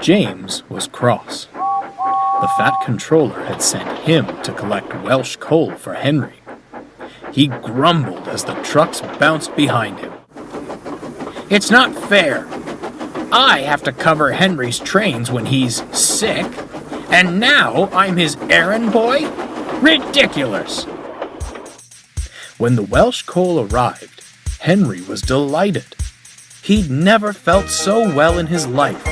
James was cross. The fat controller had sent him to collect Welsh coal for Henry. He grumbled as the trucks bounced behind him. "It's not fair. I have to cover Henry's trains when he's sick, and now I'm his errand boy? Ridiculous!" When the Welsh coal arrived, Henry was delighted. He'd never felt so well in his life.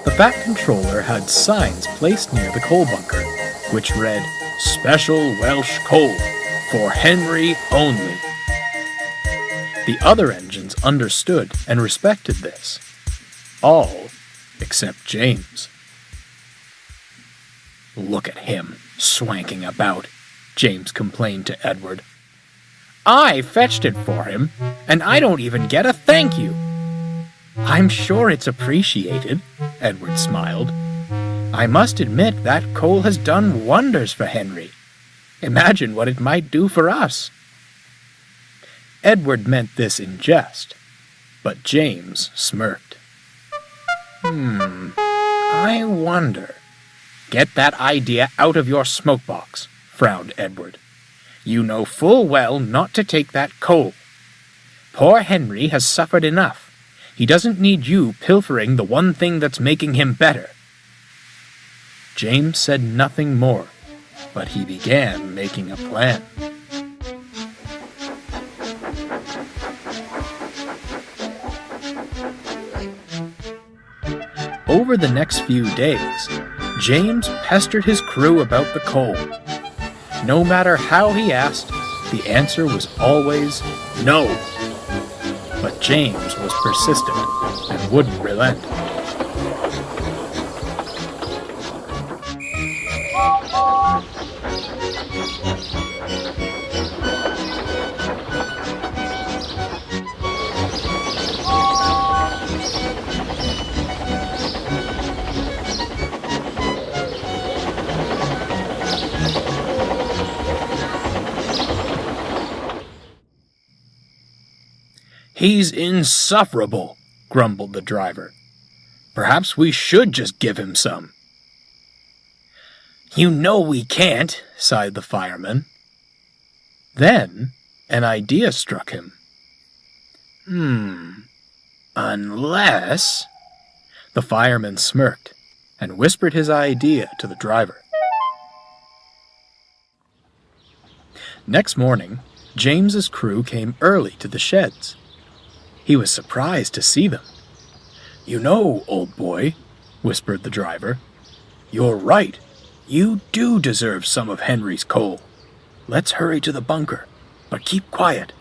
The fat controller had signs placed near the coal bunker, which read, "Special Welsh coal, for Henry only." The other engines understood and respected this. All except James. "Look at him, swanking about," James complained to Edward. "I fetched it for him, and I don't even get a thank you." "I'm sure it's appreciated," Edward smiled. "I must admit that coal has done wonders for Henry. Imagine what it might do for us." Edward meant this in jest, but James smirked. I wonder." "Get that idea out of your smoke box," frowned Edward. "You know full well not to take that coal. Poor Henry has suffered enough. He doesn't need you pilfering the one thing that's making him better." James said nothing more, but he began making a plan. Over the next few days, James pestered his crew about the coal. No matter how he asked, the answer was always no. But James was persistent and wouldn't relent. "He's insufferable," grumbled the driver. "Perhaps we should just give him some." "You know we can't," sighed the fireman. Then an idea struck him. Unless... The fireman smirked and whispered his idea to the driver. Next morning, James's crew came early to the sheds. He was surprised to see them. "You know, old boy," whispered the driver, "you're right. You do deserve some of Henry's coal. Let's hurry to the bunker, but keep quiet.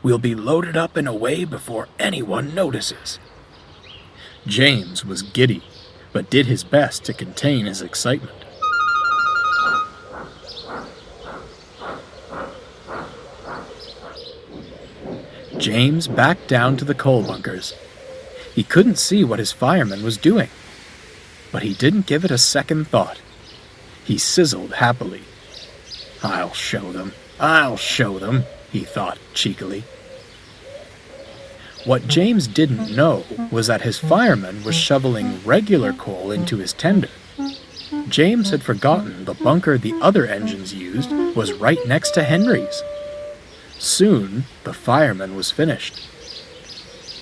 We'll be loaded up and away before anyone notices." James was giddy, but did his best to contain his excitement. James backed down to the coal bunkers. He couldn't see what his fireman was doing, but he didn't give it a second thought. He sizzled happily. I'll show them, he thought cheekily. What James didn't know was that his fireman was shoveling regular coal into his tender. James had forgotten the bunker the other engines used was right next to Henry's. Soon, the fireman was finished.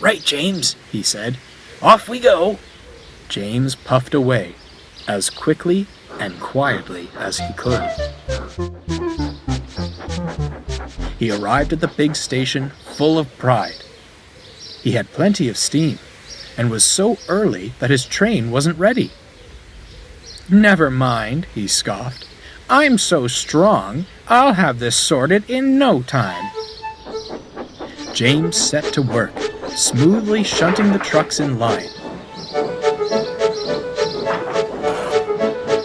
"Right, James," he said. "Off we go." James puffed away, as quickly and quietly as he could. He arrived at the big station full of pride. He had plenty of steam, and was so early that his train wasn't ready. "Never mind," he scoffed. "I'm so strong, I'll have this sorted in no time." James set to work, smoothly shunting the trucks in line.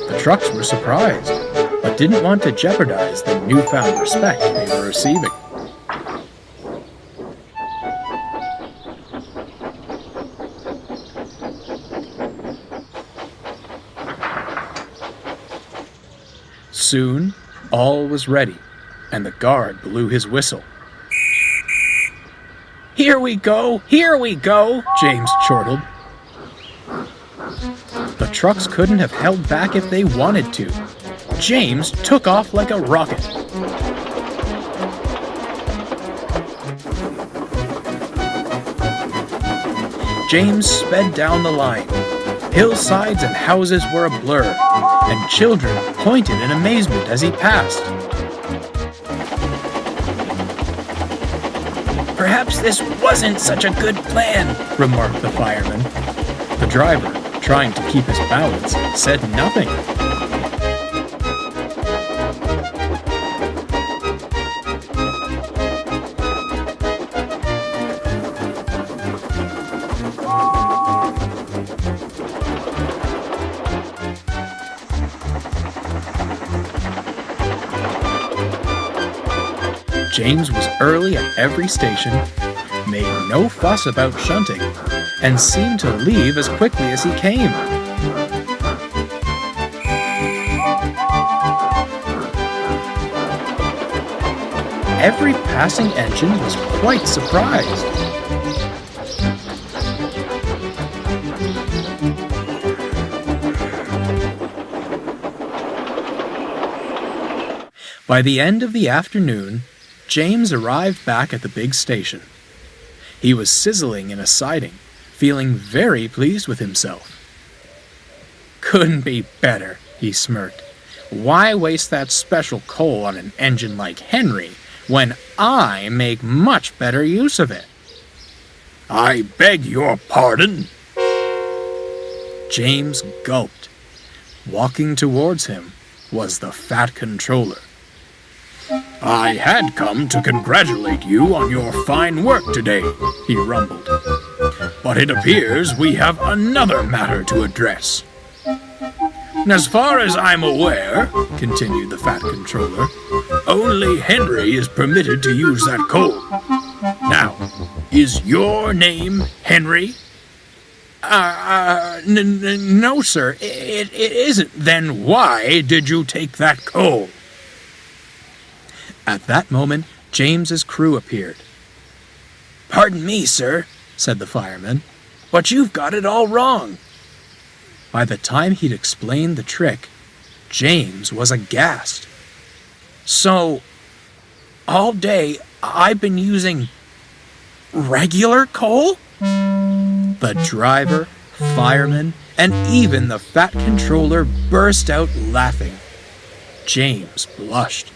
The trucks were surprised. but didn't want to jeopardize the newfound respect they were receiving. Soon, all was ready, and the guard blew his whistle. "Here we go! Here we go!" James chortled. The trucks couldn't have held back if they wanted to. James took off like a rocket. James sped down the line. Hillsides and houses were a blur, and children pointed in amazement as he passed. "Perhaps this wasn't such a good plan," remarked the fireman. The driver, trying to keep his balance, said nothing. James was early at every station, made no fuss about shunting, and seemed to leave as quickly as he came. Every passing engine was quite surprised. By the end of the afternoon, James arrived back at the big station. He was sizzling in a siding, feeling very pleased with himself. "Couldn't be better," he smirked. "Why waste that special coal on an engine like Henry when I make much better use of it?" "I beg your pardon?" James gulped. Walking towards him was the Fat Controller. "I had come to congratulate you on your fine work today," he rumbled. "But it appears we have another matter to address." "As far as I'm aware," continued the Fat Controller, "only Henry is permitted to use that coal. Now, is your name Henry?" No, sir, it isn't." "Then why did you take that coal?" At that moment, James's crew appeared. "Pardon me, sir," said the fireman, "but you've got it all wrong." By the time he'd explained the trick, James was aghast. "So, all day I've been using regular coal?" The driver, fireman, and even the Fat Controller burst out laughing. James blushed.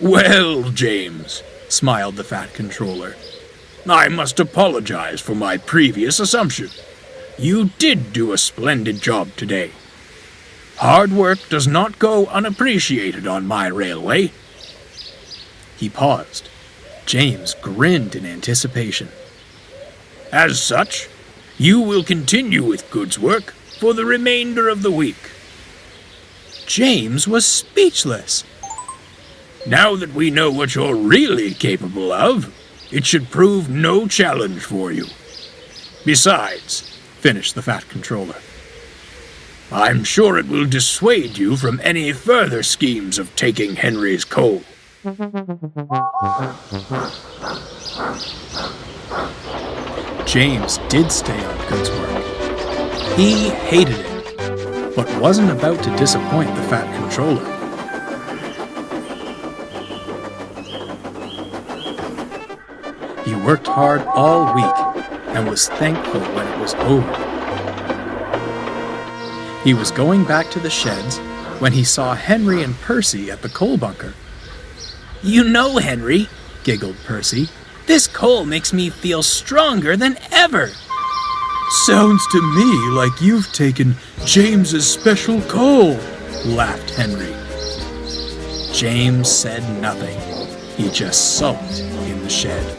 "Well, James," smiled the Fat Controller, "I must apologize for my previous assumption. You did do a splendid job today. Hard work does not go unappreciated on my railway." He paused. James grinned in anticipation. "As such, you will continue with goods work for the remainder of the week." James was speechless. "Now that we know what you're really capable of, it should prove no challenge for you. Besides," finished the Fat Controller, "I'm sure it will dissuade you from any further schemes of taking Henry's coal." James did stay on goods work. He hated it, but wasn't about to disappoint the Fat Controller. He worked hard all week and was thankful when it was over. He was going back to the sheds when he saw Henry and Percy at the coal bunker. "You know, Henry," giggled Percy, "this coal makes me feel stronger than ever." "Sounds to me like you've taken James's special coal," laughed Henry. James said nothing. He just sulked in the shed.